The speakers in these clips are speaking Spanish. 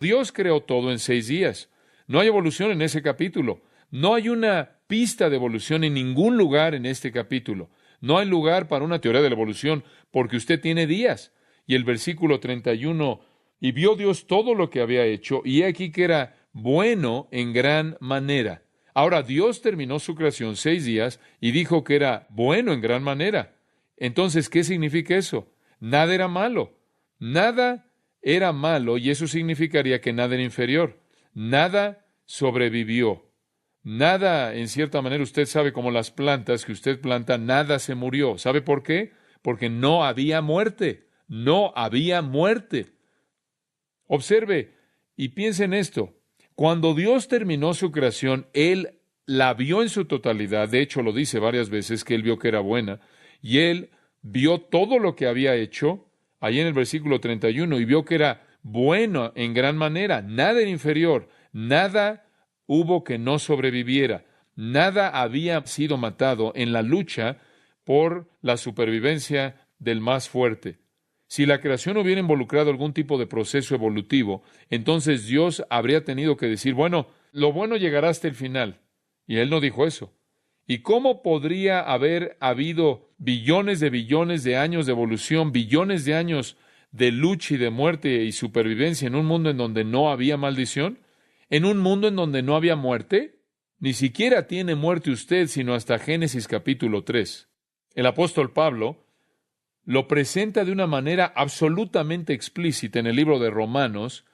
Dios creó todo en 6 días. No hay evolución en ese capítulo. No hay una pista de evolución en ningún lugar en este capítulo. No hay lugar para una teoría de la evolución porque usted tiene días. Y el versículo 31, y vio Dios todo lo que había hecho, y he aquí que era bueno en gran manera. Ahora, Dios terminó su creación 6 días y dijo que era bueno en gran manera. Entonces, ¿qué significa eso? Nada era malo. Nada era malo y eso significaría que nada era inferior. Nada sobrevivió. Nada, en cierta manera, usted sabe, como las plantas que usted planta, nada se murió. ¿Sabe por qué? Porque no había muerte. No había muerte. Observe y piense en esto. Cuando Dios terminó su creación, Él la vio en su totalidad. De hecho, lo dice varias veces que Él vio que era buena. Y Él vio todo lo que había hecho, ahí en el versículo 31, y vio que era bueno en gran manera. Nada era inferior. Nada hubo que no sobreviviera. Nada había sido matado en la lucha por la supervivencia del más fuerte. Si la creación hubiera involucrado algún tipo de proceso evolutivo, entonces Dios habría tenido que decir, bueno, lo bueno llegará hasta el final. Y Él no dijo eso. ¿Y cómo podría haber habido billones de años de evolución, billones de años de lucha y de muerte y supervivencia en un mundo en donde no había maldición? ¿En un mundo en donde no había muerte? Ni siquiera tiene muerte usted, sino hasta Génesis capítulo 3. El apóstol Pablo lo presenta de una manera absolutamente explícita en el libro de Romanos,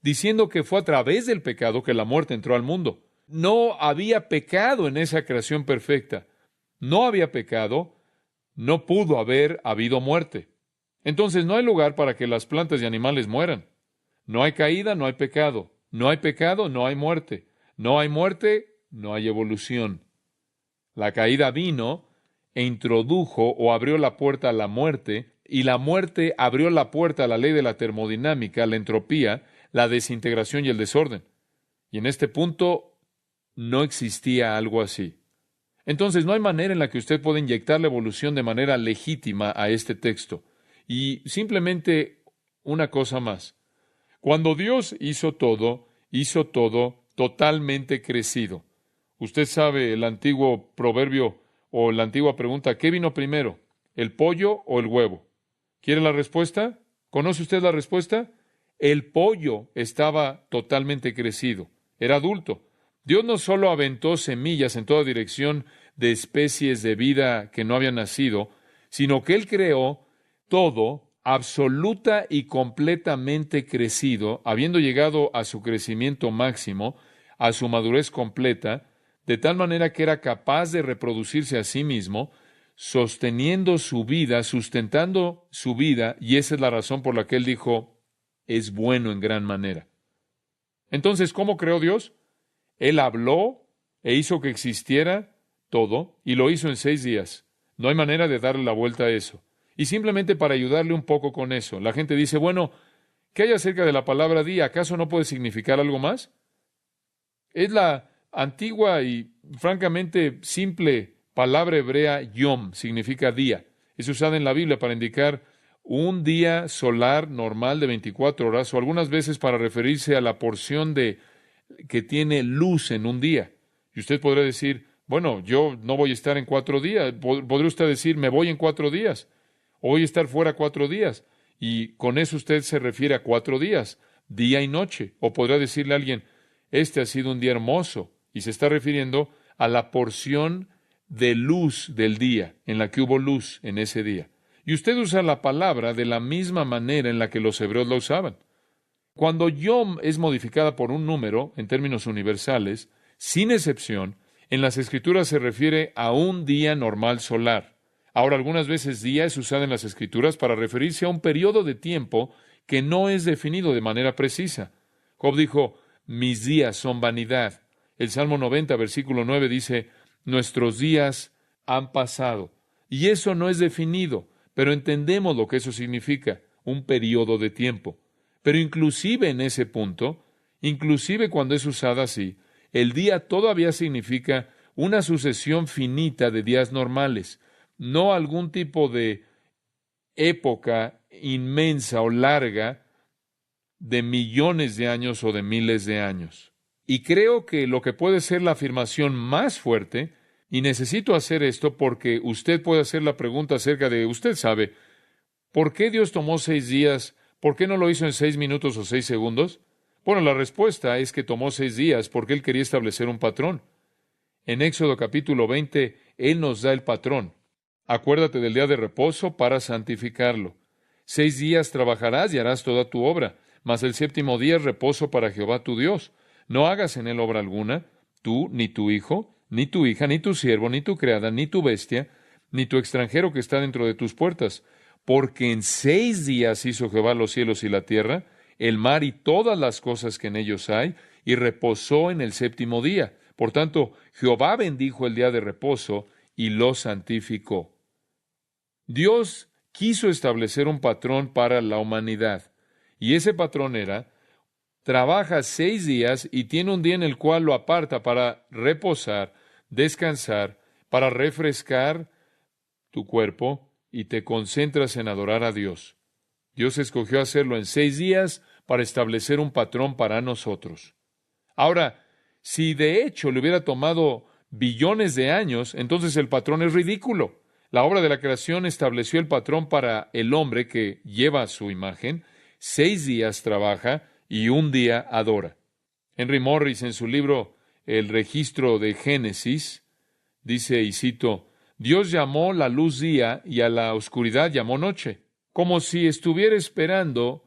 diciendo que fue a través del pecado que la muerte entró al mundo. No había pecado en esa creación perfecta. No había pecado, no pudo haber habido muerte. Entonces no hay lugar para que las plantas y animales mueran. No hay caída, no hay pecado. No hay pecado, no hay muerte. No hay muerte, no hay evolución. La caída vino e introdujo o abrió la puerta a la muerte, y la muerte abrió la puerta a la ley de la termodinámica, la entropía, la desintegración y el desorden. Y en este punto no existía algo así. Entonces no hay manera en la que usted pueda inyectar la evolución de manera legítima a este texto. Y simplemente una cosa más. Cuando Dios hizo todo totalmente crecido. Usted sabe el antiguo proverbio o la antigua pregunta, ¿qué vino primero, el pollo o el huevo? ¿Quiere la respuesta? ¿Conoce usted la respuesta? El pollo estaba totalmente crecido, era adulto. Dios no solo aventó semillas en toda dirección de especies de vida que no habían nacido, sino que Él creó todo absoluta y completamente crecido, habiendo llegado a su crecimiento máximo, a su madurez completa, de tal manera que era capaz de reproducirse a sí mismo, sosteniendo su vida, sustentando su vida, y esa es la razón por la que Él dijo, es bueno en gran manera. Entonces, ¿cómo creó Dios? Él habló e hizo que existiera todo, y lo hizo en 6 días. No hay manera de darle la vuelta a eso. Y simplemente para ayudarle un poco con eso, la gente dice, bueno, ¿qué hay acerca de la palabra día? ¿Acaso no puede significar algo más? Es la antigua y francamente simple palabra hebrea yom, significa día. Es usada en la Biblia para indicar un día solar normal de 24 horas o algunas veces para referirse a la porción de que tiene luz en un día. Y usted podrá decir, bueno, yo no voy a estar en 4 días. Podría usted decir, me voy en 4 días. O voy a estar fuera 4 días. Y con eso usted se refiere a 4 días, día y noche. O podrá decirle a alguien, este ha sido un día hermoso. Y se está refiriendo a la porción de luz del día, en la que hubo luz en ese día. Y usted usa la palabra de la misma manera en la que los hebreos la usaban. Cuando yom es modificada por un número, en términos universales, sin excepción, en las Escrituras se refiere a un día normal solar. Ahora, algunas veces día es usada en las Escrituras para referirse a un periodo de tiempo que no es definido de manera precisa. Job dijo, mis días son vanidad. El Salmo 90, versículo 9 dice, nuestros días han pasado. Y eso no es definido, pero entendemos lo que eso significa, un periodo de tiempo. Pero inclusive en ese punto, inclusive cuando es usada así, el día todavía significa una sucesión finita de días normales, no algún tipo de época inmensa o larga de millones de años o de miles de años. Y creo que lo que puede ser la afirmación más fuerte, y necesito hacer esto porque usted puede hacer la pregunta acerca de, usted sabe, ¿por qué Dios tomó 6 días? ¿Por qué no lo hizo en 6 minutos o 6 segundos? Bueno, la respuesta es que tomó 6 días porque Él quería establecer un patrón. En Éxodo capítulo 20, Él nos da el patrón. Acuérdate del día de reposo para santificarlo. 6 días trabajarás y harás toda tu obra, mas el séptimo día es reposo para Jehová tu Dios. No hagas en él obra alguna, tú, ni tu hijo, ni tu hija, ni tu siervo, ni tu criada, ni tu bestia, ni tu extranjero que está dentro de tus puertas. Porque en 6 días hizo Jehová los cielos y la tierra, el mar y todas las cosas que en ellos hay, y reposó en el séptimo día. Por tanto, Jehová bendijo el día de reposo y lo santificó. Dios quiso establecer un patrón para la humanidad, y ese patrón era: trabaja 6 días y tiene un día en el cual lo aparta para reposar, descansar, para refrescar tu cuerpo y te concentras en adorar a Dios. Dios escogió hacerlo en 6 días para establecer un patrón para nosotros. Ahora, si de hecho le hubiera tomado billones de años, entonces el patrón es ridículo. La obra de la creación estableció el patrón para el hombre que lleva su imagen. 6 días trabaja y un día adora. Henry Morris, en su libro El registro de Génesis, dice, y cito, Dios llamó la luz día y a la oscuridad llamó noche, como si estuviera esperando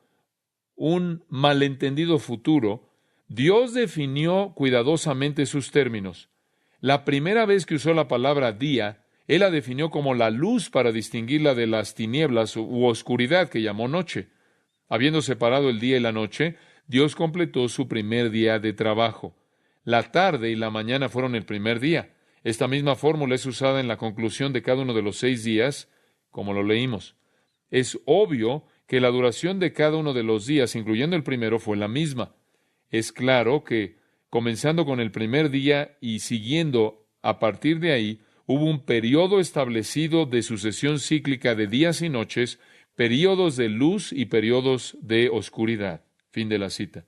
un malentendido futuro. Dios definió cuidadosamente sus términos. La primera vez que usó la palabra día, Él la definió como la luz para distinguirla de las tinieblas u oscuridad que llamó noche. Habiendo separado el día y la noche, Dios completó su primer día de trabajo. La tarde y la mañana fueron el primer día. Esta misma fórmula es usada en la conclusión de cada uno de los 6 días, como lo leímos. Es obvio que la duración de cada uno de los días, incluyendo el primero, fue la misma. Es claro que, comenzando con el primer día y siguiendo a partir de ahí, hubo un periodo establecido de sucesión cíclica de días y noches, períodos de luz y períodos de oscuridad. Fin de la cita.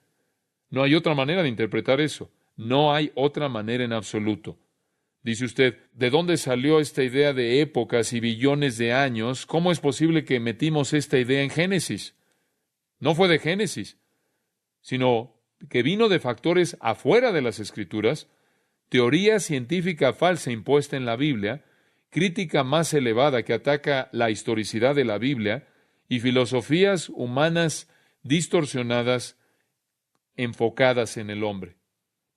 No hay otra manera de interpretar eso. No hay otra manera en absoluto. Dice usted, ¿de dónde salió esta idea de épocas y billones de años? ¿Cómo es posible que metimos esta idea en Génesis? No fue de Génesis, sino que vino de factores afuera de las Escrituras, teoría científica falsa impuesta en la Biblia, crítica más elevada que ataca la historicidad de la Biblia, y filosofías humanas distorsionadas enfocadas en el hombre.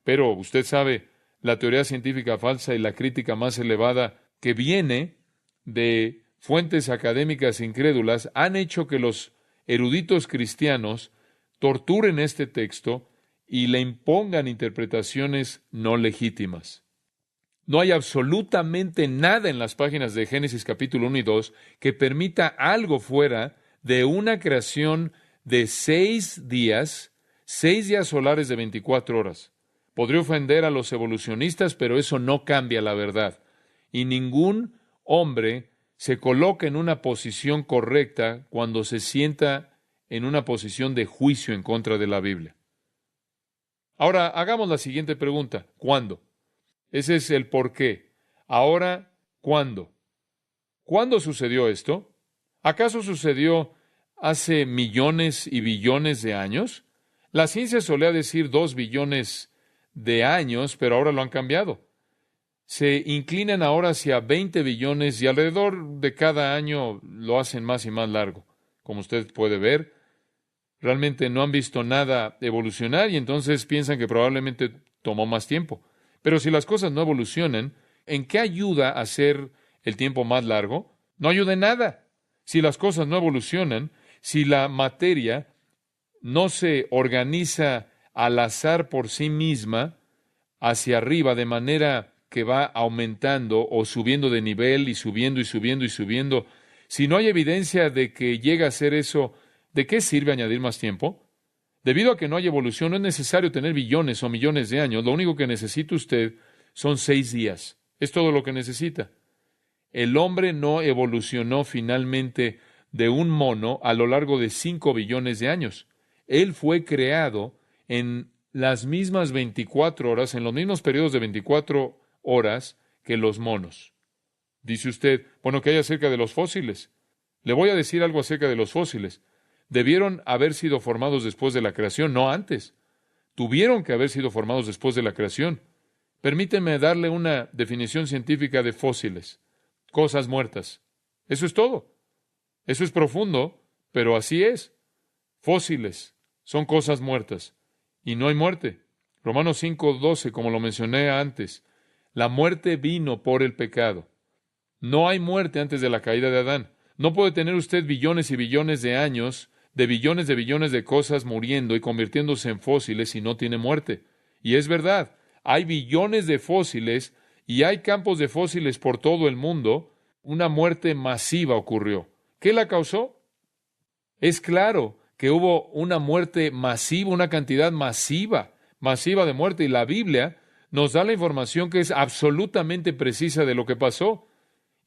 Pero usted sabe, la teoría científica falsa y la crítica más elevada que viene de fuentes académicas incrédulas han hecho que los eruditos cristianos torturen este texto y le impongan interpretaciones no legítimas. No hay absolutamente nada en las páginas de Génesis capítulo 1 y 2 que permita algo fuera de una creación de 6 días, 6 días solares de 24 horas. Podría ofender a los evolucionistas, pero eso no cambia la verdad. Y ningún hombre se coloca en una posición correcta cuando se sienta en una posición de juicio en contra de la Biblia. Ahora, hagamos la siguiente pregunta. ¿Cuándo? Ese es el por qué. Ahora, ¿cuándo? ¿Cuándo sucedió esto? ¿Acaso sucedió hace millones y billones de años? La ciencia solía decir 2 billones de años, pero ahora lo han cambiado. Se inclinan ahora hacia 20 billones y alrededor de cada año lo hacen más y más largo. Como usted puede ver, realmente no han visto nada evolucionar y entonces piensan que probablemente tomó más tiempo. Pero si las cosas no evolucionan, ¿en qué ayuda a hacer el tiempo más largo? No ayuda en nada. Si las cosas no evolucionan, si la materia no se organiza al azar por sí misma hacia arriba, de manera que va aumentando o subiendo de nivel y subiendo y subiendo y subiendo, si no hay evidencia de que llega a ser eso, ¿de qué sirve añadir más tiempo? Debido a que no hay evolución, no es necesario tener billones o millones de años. Lo único que necesita usted son 6 días. Es todo lo que necesita. El hombre no evolucionó finalmente de un mono a lo largo de 5 billones de años. Él fue creado en las mismas 24 horas, en los mismos periodos de 24 horas que los monos. Dice usted, bueno, ¿qué hay acerca de los fósiles? Le voy a decir algo acerca de los fósiles. Debieron haber sido formados después de la creación, no antes. Tuvieron que haber sido formados después de la creación. Permíteme darle una definición científica de fósiles. Cosas muertas. Eso es todo. Eso es profundo, pero así es. Fósiles son cosas muertas. Y no hay muerte. Romanos 5:12, como lo mencioné antes. La muerte vino por el pecado. No hay muerte antes de la caída de Adán. No puede tener usted billones y billones de años, de billones de cosas muriendo y convirtiéndose en fósiles si no tiene muerte. Y es verdad, hay billones de fósiles y hay campos de fósiles por todo el mundo. Una muerte masiva ocurrió. ¿Qué la causó? Es claro que hubo una muerte masiva, una cantidad masiva de muerte, y la Biblia nos da la información que es absolutamente precisa de lo que pasó.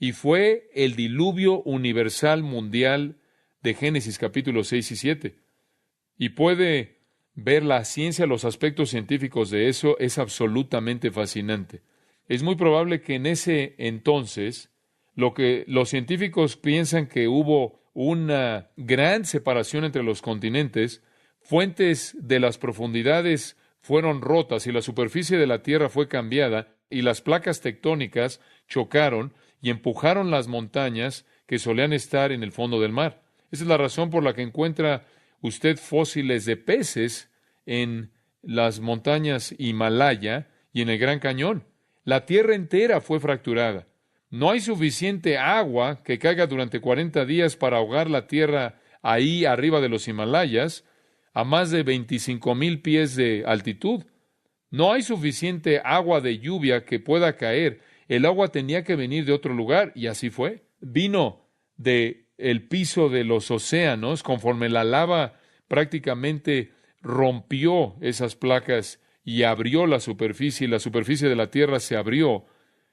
Y fue el diluvio universal mundial de Génesis capítulos 6 y 7. Y puede ver la ciencia, los aspectos científicos de eso, es absolutamente fascinante. Es muy probable que en ese entonces, lo que los científicos piensan que hubo una gran separación entre los continentes, fuentes de las profundidades fueron rotas y la superficie de la Tierra fue cambiada y las placas tectónicas chocaron y empujaron las montañas que solían estar en el fondo del mar. Esa es la razón por la que encuentra usted fósiles de peces en las montañas Himalaya y en el Gran Cañón. La Tierra entera fue fracturada. No hay suficiente agua que caiga durante 40 días para ahogar la Tierra ahí arriba de los Himalayas, a más de 25,000 pies de altitud. No hay suficiente agua de lluvia que pueda caer. El agua tenía que venir de otro lugar, y así fue. Vino de el piso de los océanos, conforme la lava prácticamente rompió esas placas y abrió la superficie, y la superficie de la Tierra se abrió,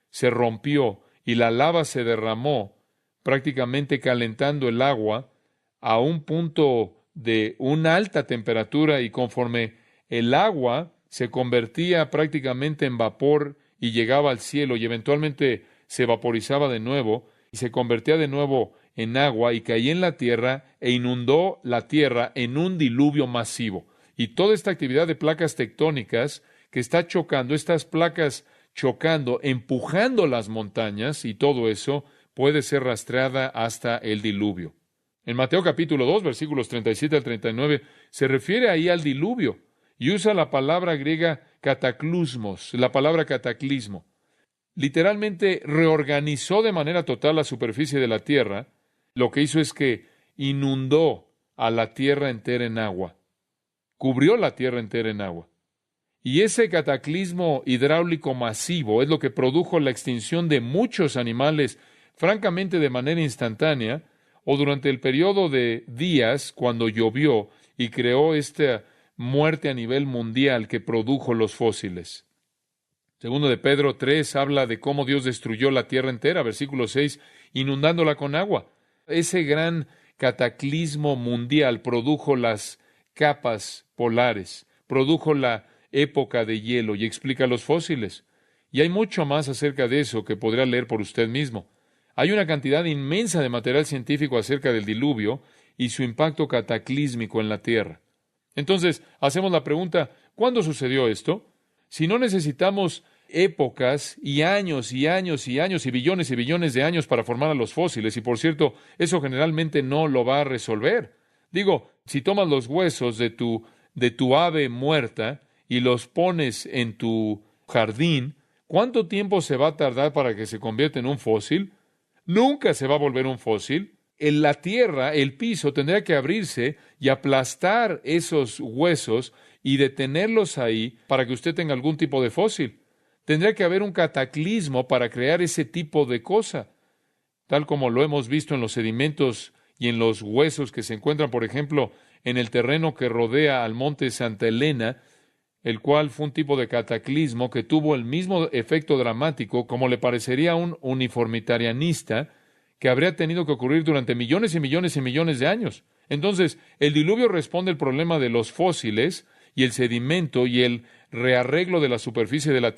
se rompió, y la lava se derramó, prácticamente calentando el agua a un punto de una alta temperatura, y conforme el agua se convertía prácticamente en vapor y llegaba al cielo y eventualmente se vaporizaba de nuevo y se convertía de nuevo en agua y caía en la tierra e inundó la tierra en un diluvio masivo. Y toda esta actividad de placas tectónicas que está chocando, estas placas chocando, empujando las montañas, y todo eso puede ser rastreada hasta el diluvio. En Mateo capítulo 2, versículos 37 al 39, se refiere ahí al diluvio y usa la palabra griega cataclusmos, la palabra cataclismo. Literalmente reorganizó de manera total la superficie de la tierra. Lo que hizo es que inundó a la tierra entera en agua. Cubrió la tierra entera en agua. Y ese cataclismo hidráulico masivo es lo que produjo la extinción de muchos animales, francamente de manera instantánea, o durante el periodo de días cuando llovió y creó esta muerte a nivel mundial que produjo los fósiles. Segundo de Pedro 3 habla de cómo Dios destruyó la tierra entera, versículo 6, inundándola con agua. Ese gran cataclismo mundial produjo las capas polares, produjo la época de hielo y explica los fósiles. Y hay mucho más acerca de eso que podrá leer por usted mismo. Hay una cantidad inmensa de material científico acerca del diluvio y su impacto cataclísmico en la tierra. Entonces, hacemos la pregunta, ¿cuándo sucedió esto? Si no necesitamos épocas y años y años y años y billones de años para formar a los fósiles, y por cierto, eso generalmente no lo va a resolver. Digo, si tomas los huesos de tu ave muerta y los pones en tu jardín, ¿cuánto tiempo se va a tardar para que se convierta en un fósil? Nunca se va a volver un fósil. En la tierra, el piso tendría que abrirse y aplastar esos huesos y detenerlos ahí para que usted tenga algún tipo de fósil. Tendría que haber un cataclismo para crear ese tipo de cosa, tal como lo hemos visto en los sedimentos y en los huesos que se encuentran, por ejemplo, en el terreno que rodea al monte Santa Elena, el cual fue un tipo de cataclismo que tuvo el mismo efecto dramático como le parecería a un uniformitarianista que habría tenido que ocurrir durante millones y millones y millones de años. Entonces, el diluvio responde al problema de los fósiles y el sedimento y el rearreglo de la superficie de la